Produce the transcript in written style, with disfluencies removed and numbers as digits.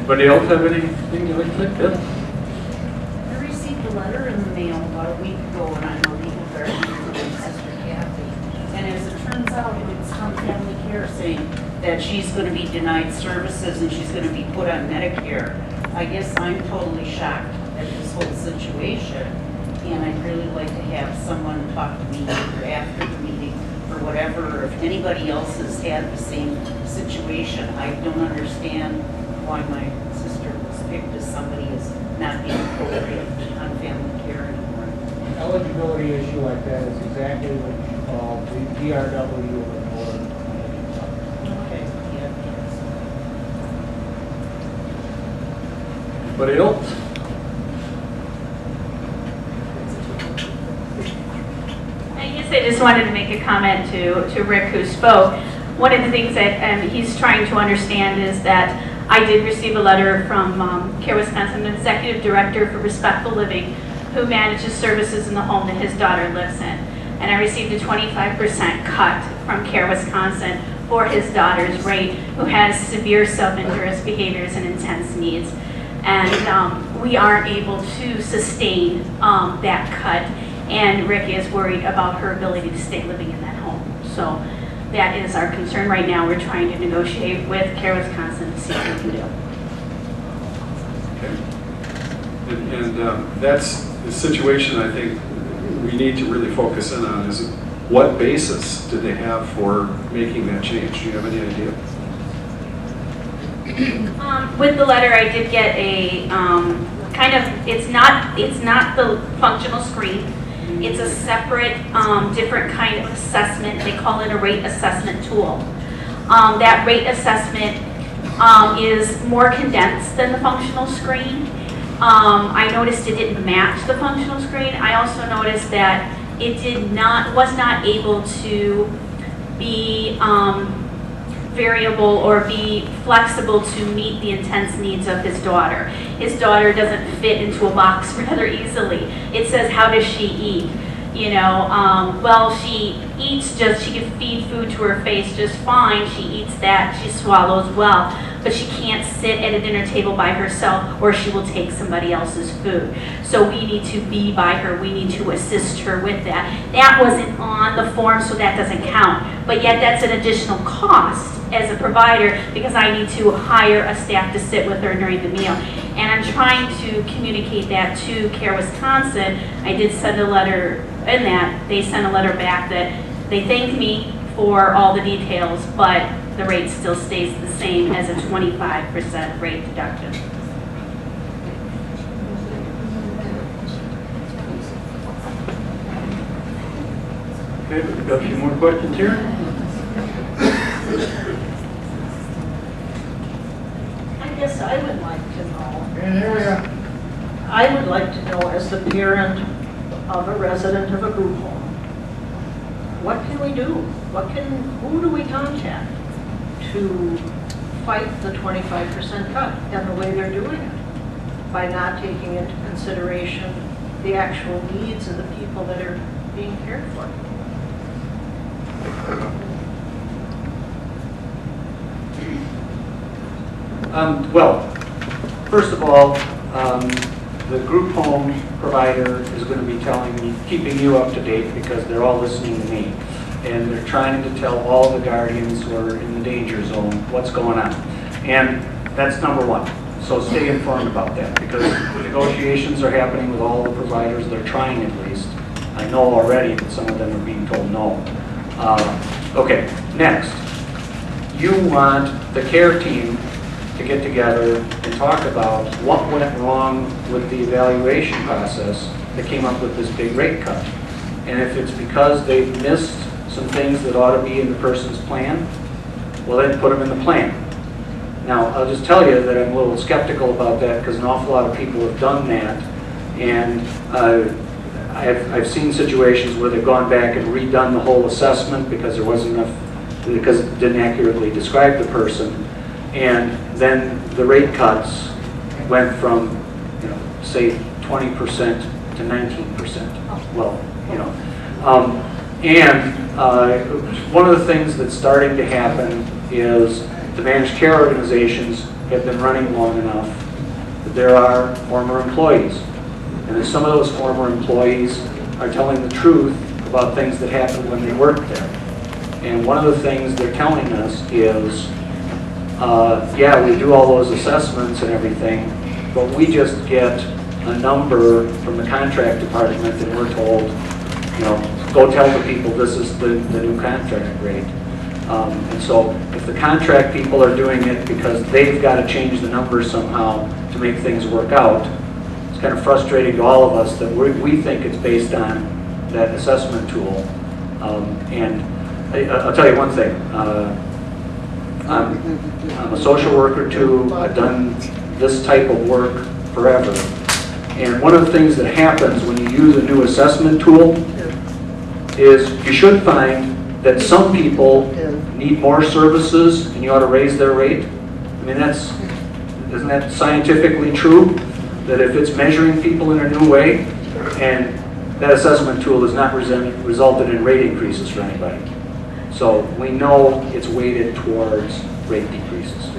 Anybody else have anything you'd like to say? Yes? I received a letter in the mail about a week ago, and I'm a legal guardian for my sister Kathy. And as it turns out, it's from Family Care saying that she's going to be denied services and she's going to be put on Medicare. I guess I'm totally shocked at this whole situation, and I'd really like to have someone talk to me either after the meeting or whatever, or if anybody else has had the same situation. I don't understand why my sister was picked as somebody as not being appropriate on family care anymore. An eligibility issue like that is exactly what you call the DRW or board. Okay, yeah, Anybody else? I guess I just wanted to make a comment to Rick, who spoke. One of the things that he's trying to understand is that I did receive a letter from Care Wisconsin, the executive director for Respectful Living, who manages services in the home that his daughter lives in. And I received a 25% cut from Care Wisconsin for his daughter's rate, who has severe self-injurious behaviors and intense needs. And we aren't able to sustain that cut. And Rick is worried about her ability to stay living in that home. So that is our concern right now. We're trying to negotiate with Care Wisconsin to see what we can do. Okay. And that's the situation I think we need to really focus in on is what basis did they have for making that change? Do you have any idea? With the letter, I did get a kind of, it's not the functional screen. It's a separate, different kind of assessment. They call it a rate assessment tool. That rate assessment is more condensed than the functional screen. I noticed it didn't match the functional screen. I also noticed that it was not able to be variable or be flexible to meet the intense needs of his daughter. His daughter doesn't fit into a box rather easily. It says, how does she eat? You know, well, she eats she can feed food to her face just fine. She eats that, she swallows well, but she can't sit at a dinner table by herself or she will take somebody else's food. So we need to be by her, we need to assist her with that. That wasn't on the form, so that doesn't count. But yet that's an additional cost as a provider because I need to hire a staff to sit with her during the meal. And I'm trying to communicate that to Care Wisconsin. I did send a letter in that. They sent a letter back that they thanked me for all the details, but the rate still stays the same as a 25% rate deduction. Okay, we've got a few more questions here. I guess I would like to know. And here we are. I would like to know, as the parent of a resident of a group home, what can we do? Who do we contact to fight the 25% cut and the way they're doing it by not taking into consideration the actual needs of the people that are being cared for? Well, first of all, the group home provider is going to be keeping you up to date because they're all listening to me. And they're trying to tell all the guardians who are in the danger zone what's going on. And that's number one. So stay informed about that because negotiations are happening with all the providers. They're trying at least. I know already that some of them are being told no. Okay, next. You want the care team to get together and talk about what went wrong with the evaluation process that came up with this big rate cut. And if it's because they missed some things that ought to be in the person's plan, well then put them in the plan. Now, I'll just tell you that I'm a little skeptical about that because an awful lot of people have done that. And I've seen situations where they've gone back and redone the whole assessment because there wasn't enough, because it didn't accurately describe the person. And then the rate cuts went from, say 20% to 19%. Well, and one of the things that's starting to happen is the managed care organizations have been running long enough that there are former employees. And that some of those former employees are telling the truth about things that happened when they worked there. And one of the things they're telling us is, yeah, we do all those assessments and everything, but we just get a number from the contract department and we're told, you know, go tell the people this is the new contract rate. And so if the contract people are doing it because they've got to change the numbers somehow to make things work out, it's kind of frustrating to all of us that we think it's based on that assessment tool. And I'll tell you one thing. I'm a social worker too. I've done this type of work forever. And one of the things that happens when you use a new assessment tool is you should find that some people need more services and you ought to raise their rate. I mean, isn't that scientifically true? That if it's measuring people in a new way, and that assessment tool has not resulted in rate increases for anybody. So we know it's weighted towards rate decreases.